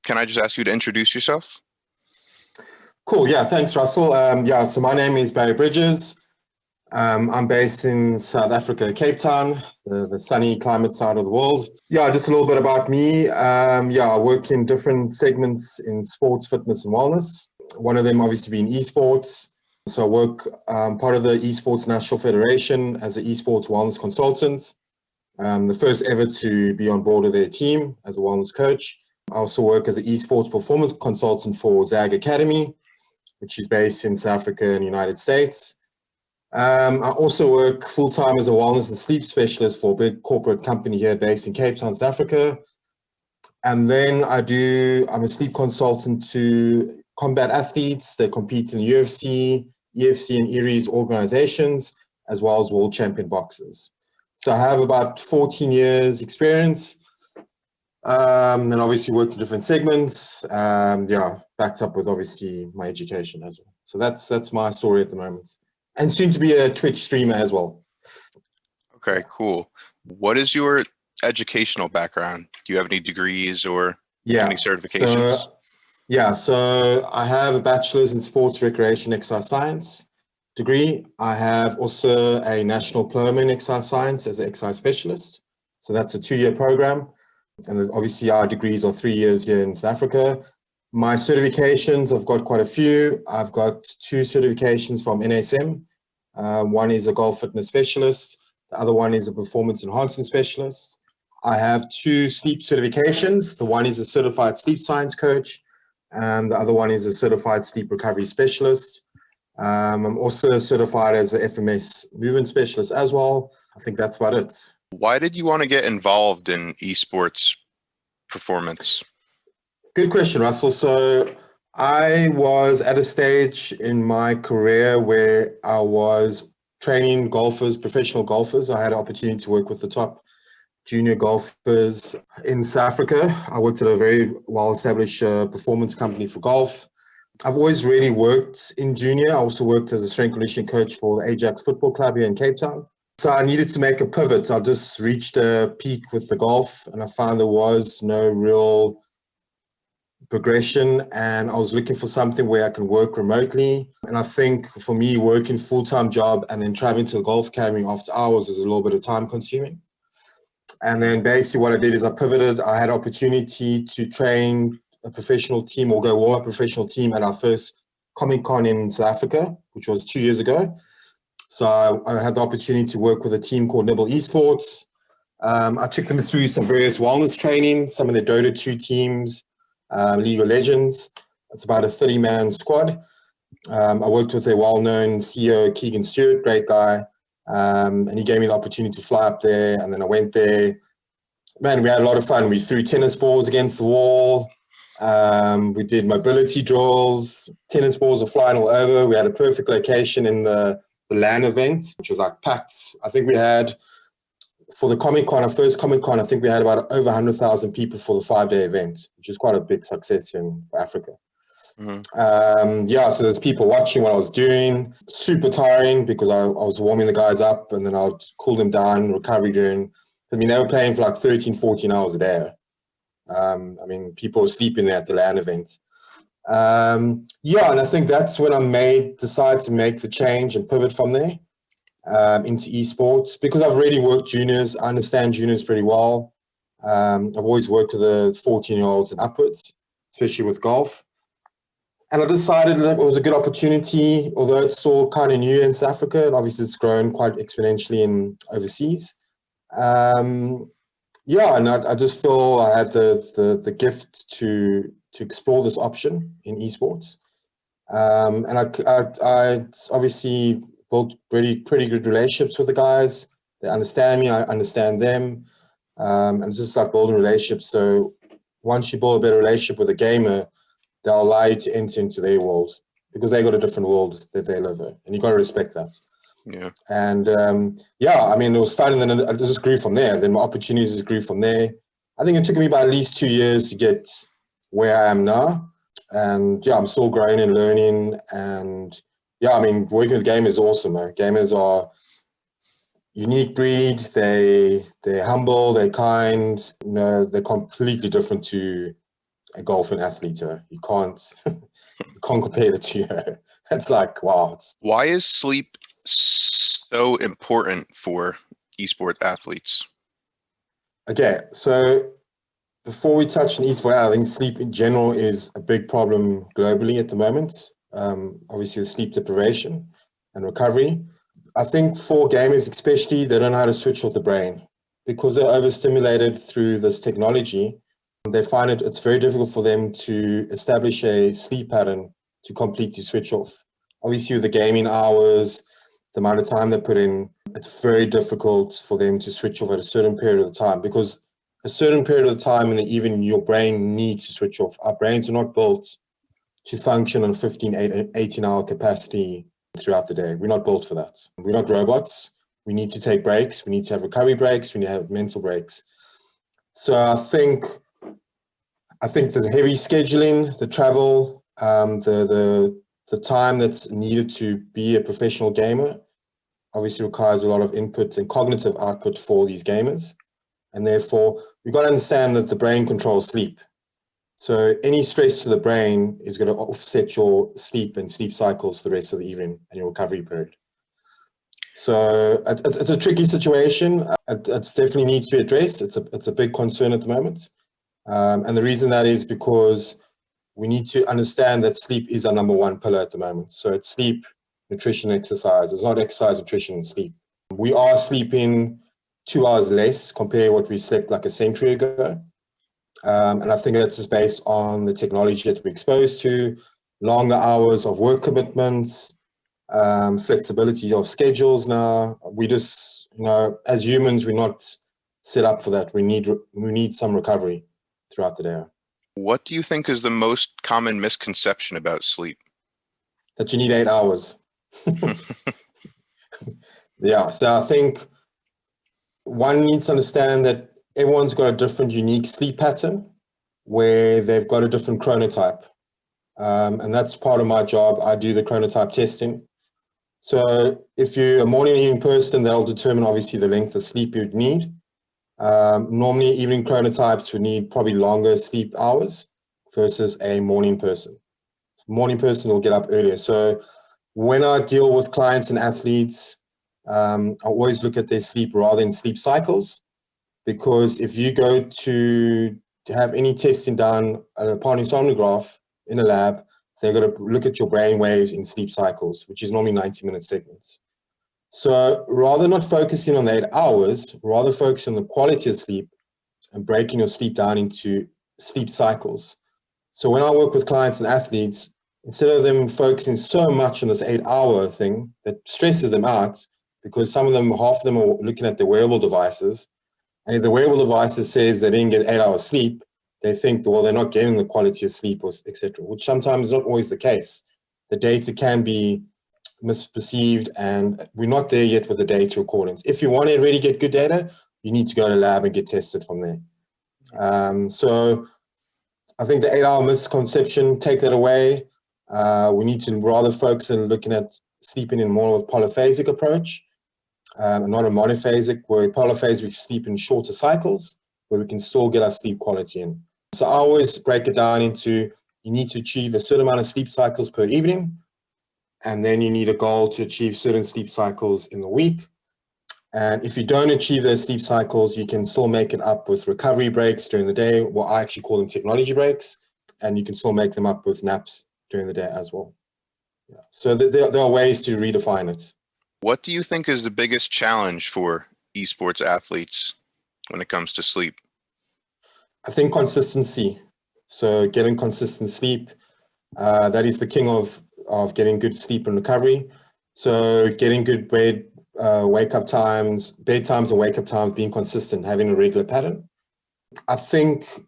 can I just ask you to introduce yourself? Cool. Yeah, thanks, Russell. So my name is Barry Bridges. I'm based in South Africa, Cape Town, the sunny climate side of the world. Yeah, just a little bit about me. I work in different segments in sports, fitness, and wellness. One of them obviously being esports. So I work part of the Esports National Federation as an esports wellness consultant. The first ever to be on board of their team as a wellness coach. I also work as an esports performance consultant for ZAG Academy, which is based in South Africa and the United States. I also work full-time as a wellness and sleep specialist for a big corporate company here based in Cape Town, South Africa. And then I'm a sleep consultant to combat athletes that compete in UFC, EFC, and ERIES organizations, as well as world champion boxers. So I have about 14 years experience, and obviously worked in different segments. Backed up with obviously my education as well. So that's my story at the moment. And soon to be a Twitch streamer as well. Okay, cool. What is your educational background? Do you have any degrees or any certifications? So I have a bachelor's in sports, recreation, exercise science degree. I have also a national diploma in exercise science as an exercise specialist. So that's a 2-year program. And then obviously our degrees are 3 years here in South Africa. My certifications, I've got quite a few. I've got 2 certifications from NSM. One is a golf fitness specialist. The other one is a performance enhancement specialist. I have 2 sleep certifications. The one is a certified sleep science coach, and the other one is a certified sleep recovery specialist. I'm also certified as an FMS movement specialist as well. I think that's about it. Why did you want to get involved in esports performance? Good question, Russell. So I was at a stage in my career where I was training golfers, professional golfers. I had an opportunity to work with the top junior golfers in South Africa. I worked at a very well-established performance company for golf. I've always really worked in junior. I also worked as a strength conditioning coach for the Ajax Football Club here in Cape Town. So I needed to make a pivot. I just reached a peak with the golf, and I found there was no real progression, and I was looking for something where I can work remotely. And I think for me, working full-time job and then traveling to the golf academy after hours is a little bit of time consuming. And then basically what I did is I pivoted. I had opportunity to train a professional team or go warm up a professional team at our first Comic Con in South Africa, which was 2 years ago. So I had the opportunity to work with a team called Nibble Esports. I took them through some various wellness training, some of the Dota 2 teams, League of Legends. It's about a 30-man squad. I worked with a well-known CEO, Keegan Stewart, great guy. And he gave me the opportunity to fly up there. And then I went there. Man, we had a lot of fun. We threw tennis balls against the wall. We did mobility drills. Tennis balls were flying all over. We had a perfect location in the LAN event, which was like packed. I think we had, for the Comic Con, our first Comic Con, I think we had about over 100,000 people for the 5-day event, which is quite a big success in Africa. Mm-hmm. So there's people watching what I was doing. Super tiring because I was warming the guys up and then I'd cool them down, recovery doing. I mean, they were playing for like 13, 14 hours a day. People were sleeping there at the LAN event. And I think that's when I decided to make the change and pivot from there into esports, because I've already worked juniors. I understand juniors pretty well. I've always worked with the 14-year-olds and upwards, especially with golf. And I decided that it was a good opportunity, although it's still kind of new in South Africa, and obviously it's grown quite exponentially in overseas. And I just feel I had the gift to explore this option in esports. And I obviously built pretty good relationships with the guys. They understand me, I understand them. And it's just like building relationships. So once you build a better relationship with a gamer, they'll allow you to enter into their world because they got a different world that they live in, and you got to respect that. Yeah. And it was fun, and then it just grew from there. Then my opportunities grew from there. I think it took me about at least 2 years to get where I am now. And I'm still growing and learning. And working with gamers is awesome. Gamers are unique breed. They're humble. They're kind. They're completely different to a golfer athlete. You can't compare the two. It's like, wow. Why is sleep so important for esports athletes? Okay, so before we touch on esports, I think sleep in general is a big problem globally at the moment. Obviously, with sleep deprivation and recovery. I think for gamers especially, they don't know how to switch off the brain. Because they're overstimulated through this technology, they find it's very difficult for them to establish a sleep pattern to completely switch off. Obviously, with the gaming hours, the amount of time they put in, it's very difficult for them to switch off at a certain period of time, because a certain period of time in the evening, your brain needs to switch off. Our brains are not built to function on 15, 18-hour capacity throughout the day. We're not built for that. We're not robots. We need to take breaks. We need to have recovery breaks. We need to have mental breaks. So I think the heavy scheduling, the travel, the time that's needed to be a professional gamer obviously requires a lot of input and cognitive output for these gamers. And therefore, we've got to understand that the brain controls sleep. So any stress to the brain is going to offset your sleep and sleep cycles the rest of the evening and your recovery period. So it's a tricky situation. It definitely needs to be addressed. It's a big concern at the moment. And the reason that is because we need to understand that sleep is our number one pillar at the moment. So it's sleep, nutrition, exercise. It's not exercise, nutrition, and sleep. We are sleeping 2 hours less compared to what we slept like a century ago. And I think that's just based on the technology that we're exposed to, longer hours of work commitments, flexibility of schedules now. We just, as humans, we're not set up for that. We need some recovery throughout the day. What do you think is the most common misconception about sleep? That you need 8 hours. Yeah, so I think one needs to understand that everyone's got a different, unique sleep pattern where they've got a different chronotype. And that's part of my job. I do the chronotype testing. So if you're a morning and evening person, that'll determine obviously the length of sleep you'd need. Normally, evening chronotypes would need probably longer sleep hours versus a morning person. Morning person will get up earlier. So when I deal with clients and athletes, I always look at their sleep rather than sleep cycles, because if you go to have any testing done upon a sonograph in a lab, they're going to look at your brain waves in sleep cycles, which is normally 90-minute segments. So rather not focusing on the 8 hours, rather focus on the quality of sleep and breaking your sleep down into sleep cycles. So when I work with clients and athletes, instead of them focusing so much on this 8-hour thing that stresses them out, because some of them, half of them are looking at their wearable devices, and if the wearable devices says they didn't get 8 hours sleep, they think, well, they're not getting the quality of sleep, or etc., which sometimes is not always the case. The data can be misperceived, and we're not there yet with the data recordings. If you want to really get good data, you need to go to the lab and get tested from there. So I think the 8-hour misconception, take that away. We need to rather focus on looking at sleeping in more of a polyphasic approach, and not a monophasic, where polyphasic we sleep in shorter cycles, where we can still get our sleep quality in. So I always break it down into, you need to achieve a certain amount of sleep cycles per evening, and then you need a goal to achieve certain sleep cycles in the week. And if you don't achieve those sleep cycles, you can still make it up with recovery breaks during the day. Well, I actually call them technology breaks, and you can still make them up with naps during the day as well. Yeah. So there are ways to redefine it. What do you think is the biggest challenge for esports athletes when it comes to sleep? I think consistency. So getting consistent sleep, that is the king of getting good sleep and recovery. So getting good wake-up times, bedtimes and wake-up times, being consistent, having a regular pattern. I think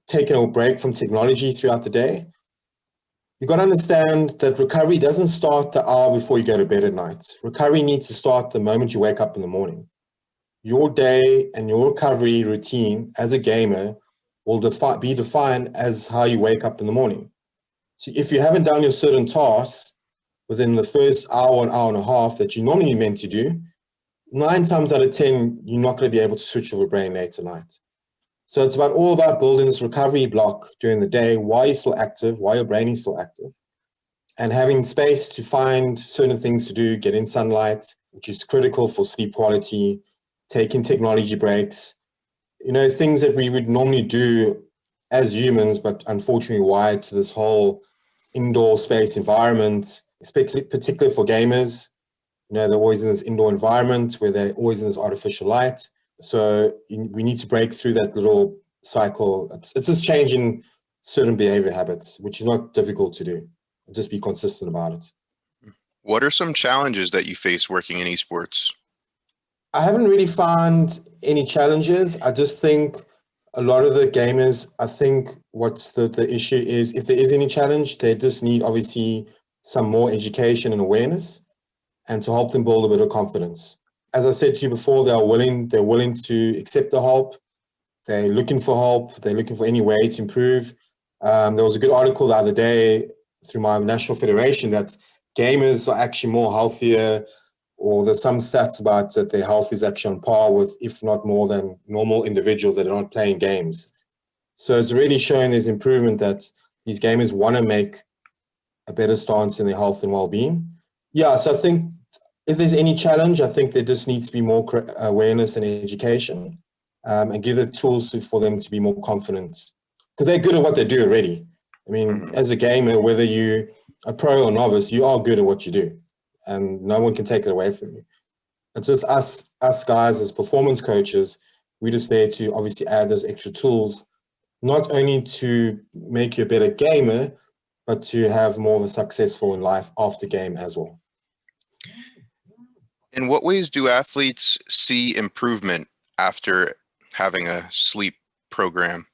taking a break from technology throughout the day. You've got to understand that recovery doesn't start the hour before you go to bed at night. Recovery needs to start the moment you wake up in the morning. Your day and your recovery routine as a gamer will be defined as how you wake up in the morning. So if you haven't done your certain tasks within the first hour and a half that you normally meant to do, 9 times out of 10, you're not going to be able to switch off your brain late tonight. So it's all about building this recovery block during the day while you're still active, while your brain is still active, and having space to find certain things to do, get in sunlight, which is critical for sleep quality, taking technology breaks, things that we would normally do as humans, but unfortunately wired to this whole indoor space environment, particularly for gamers. They're always in this indoor environment where they're always in this artificial light. So we need to break through that little cycle. It's just changing certain behavior habits, which is not difficult to do. Just be consistent about it. What are some challenges that you face working in esports? I haven't really found any challenges. I just think a lot of the gamers, I think what's the issue is, if there is any challenge, they just need obviously some more education and awareness, and to help them build a bit of confidence. As I said to you before, they're willing to accept the help. They're looking for help. They're looking for any way to improve. There was a good article the other day through my national federation that gamers are actually more healthier, or there's some stats about that their health is actually on par with, if not more than, normal individuals that are not playing games. So it's really showing there's improvement, that these gamers want to make a better stance in their health and well-being. Yeah, so I think if there's any challenge, I think there just needs to be more awareness and education, and give the tools for them to be more confident, because they're good at what they do already. I mean, as a gamer, whether you are pro or novice, you are good at what you do, and no one can take it away from you. It's just us guys as performance coaches, we're just there to obviously add those extra tools, not only to make you a better gamer, but to have more of a successful in life after game as well. In what ways do athletes see improvement after having a sleep program?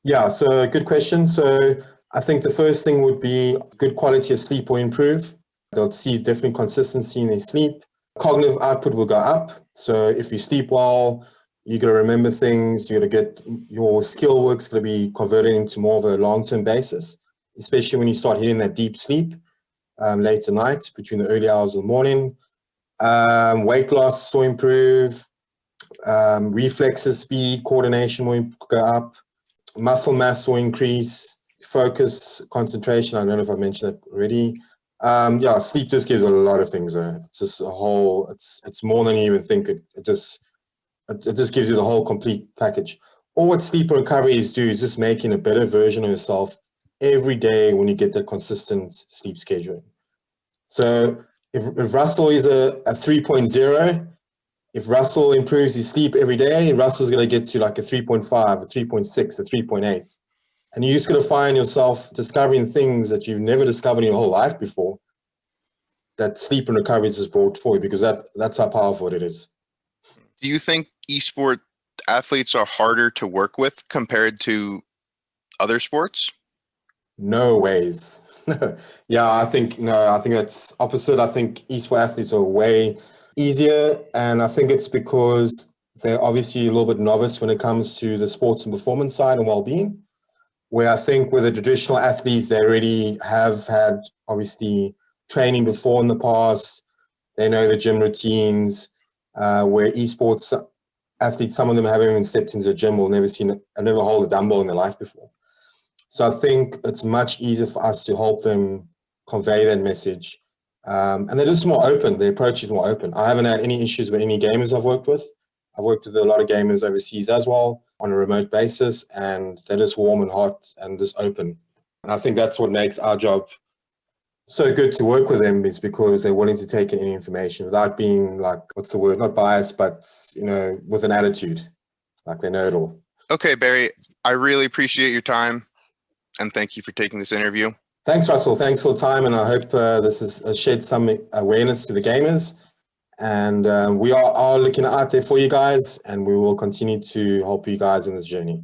Yeah, so good question. So I think the first thing would be good quality of sleep will improve. They'll see definitely consistency in their sleep. Cognitive output will go up. So if you sleep well, you're going to remember things, you're going to get your skill work's going to be converted into more of a long-term basis, especially when you start hitting that deep sleep late at night, between the early hours of the morning. Weight loss will improve. Reflexes, speed, coordination will go up. Muscle mass will increase. Focus, concentration. I don't know if I mentioned that already. Yeah, sleep just gives a lot of things. It's just a whole. It's more than you even think. It just gives you the whole complete package. All what sleep recovery is do is just making a better version of yourself every day when you get that consistent sleep schedule. So if Russell is a 3.0, if Russell improves his sleep every day, Russell's going to get to like a 3.5, a 3.6, a 3.8. And you're just going to find yourself discovering things that you've never discovered in your whole life before, that sleep and recovery is just brought for you, because that's how powerful it is. Do you think esport athletes are harder to work with compared to other sports? No ways. Yeah, I think that's opposite. I think esport athletes are way easier, and I think it's because they're obviously a little bit novice when it comes to the sports and performance side and well-being, where I think with the traditional athletes, they already have had obviously training before in the past. They know the gym routines, where esports athletes, some of them haven't even stepped into a gym or never hold a dumbbell in their life before. So I think it's much easier for us to help them convey that message. And they're just more open. The approach is more open. I haven't had any issues with any gamers I've worked with. I've worked with a lot of gamers overseas as well on a remote basis, and they're just warm and hot and just open. And I think that's what makes our job so good to work with them, is because they're willing to take in any information without being like, what's the word, not biased, but, with an attitude, like they know it all. Okay, Barry, I really appreciate your time, and thank you for taking this interview. Thanks, Russell. Thanks for the time, and I hope this has shed some awareness to the gamers. And we are looking out there for you guys, and we will continue to help you guys in this journey.